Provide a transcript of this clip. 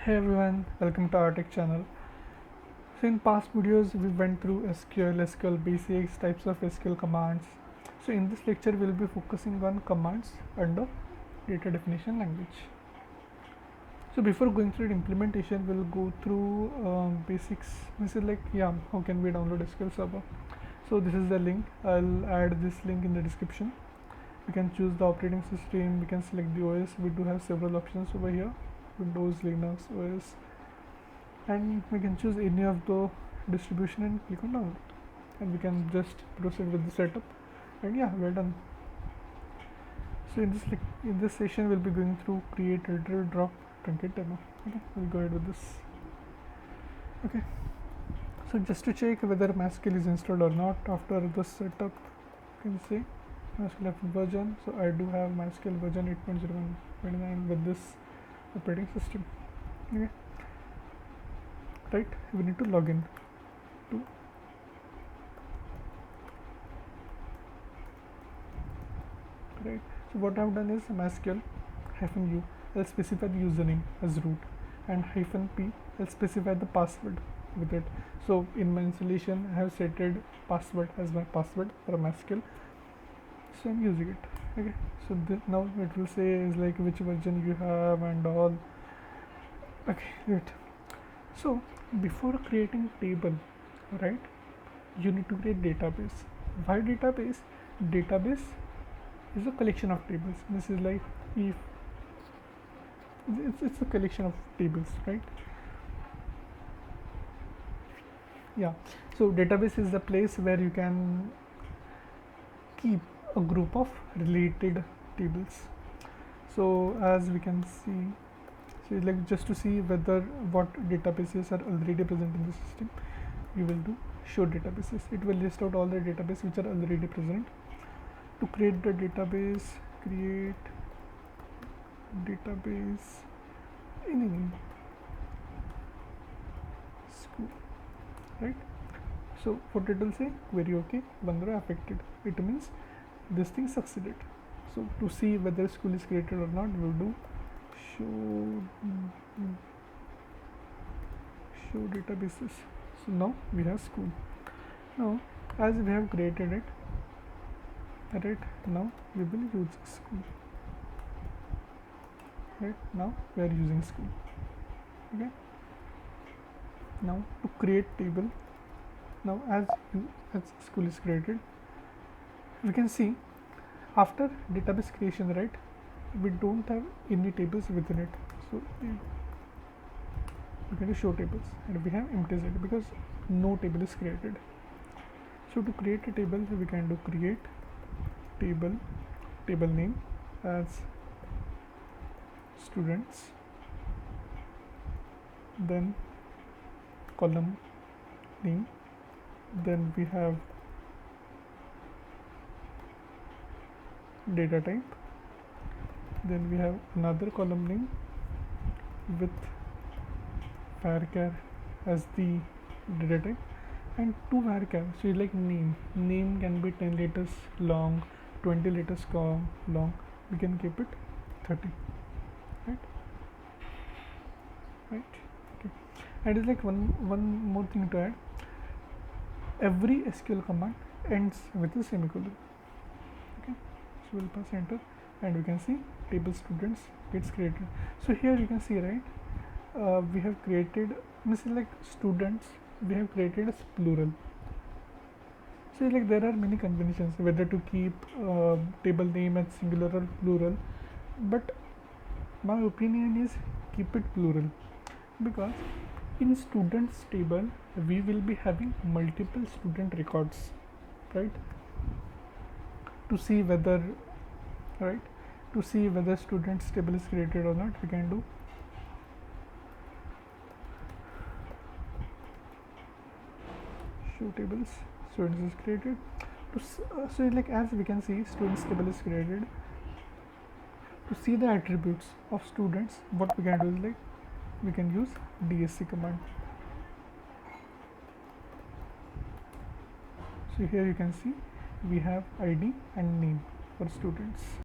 Hey everyone, welcome to our tech channel. So in past videos we went through SQL basics, types of SQL commands. So in this lecture we'll be focusing on commands under data definition language. So before going through the implementation, we'll go through basics. This is how can we download SQL Server. So this is the link. I'll add this link in the description. We can choose the operating system, we can select the OS. We do have several options over here: Windows, Linux, OS, and we can choose any of the distribution and click on download, and we can just proceed with the setup, and yeah, we're done. So in this session we'll be going through create, editor, drop, truncate demo. Okay, we'll go ahead with this. Okay, so just to check whether MySQL is installed or not, after the setup you can see MySQL version. So I do have MySQL version 8.0.29 with this operating system. Okay, right, we need to log in to right. So what I've done is MySQL -u, I'll specify the username as root, and -p, I'll specify the password with it. So in my installation I have setted password as my password for MySQL, so I'm using it. Okay, so now it will say is like which version you have and all. Okay, great. So before creating table, right, you need to create database. Why database? Database is a collection of tables. This is like if it's a collection of tables, right? Yeah, so database is the place where you can keep a group of related tables. So as we can see, so like just to see whether what databases are already present in the system, you will do show databases. It will list out all the databases which are already present. To create the database, create database any name, school, right? So what it will say, query okay, 1 row affected. It means this thing succeeded. So to see whether school is created or not, we'll do show databases. So now we have school. Now as we have created it, right, now we will use school. Right, now we are using school. Okay, now to create table, now as school is created, we can see after database creation, right, we don't have any tables within it. So we can do show tables, and we have empty set because no table is created. So to create a table, we can do create table name as students, then column name, then we have data type, then we have another column name with varchar as the data type, and 2 varchar. So like name can be 10 letters long, 20 letters long. We can keep it 30, right? Okay, and it's like one more thing to add. Every SQL command ends with a semicolon. Okay, so we'll press enter, and we can see table students gets created. So here you can see, right, we have created, like students, we have created as plural. So like there are many conventions whether to keep table name as singular or plural, but my opinion is keep it plural, because in students table we will be having multiple student records, right? To see whether, right, to see whether students table is created or not, we can do show tables. Students is created. So like as we can see, students table is created. To see the attributes of students, what we can do is like we can use dsc command. So here you can see we have ID and name for students.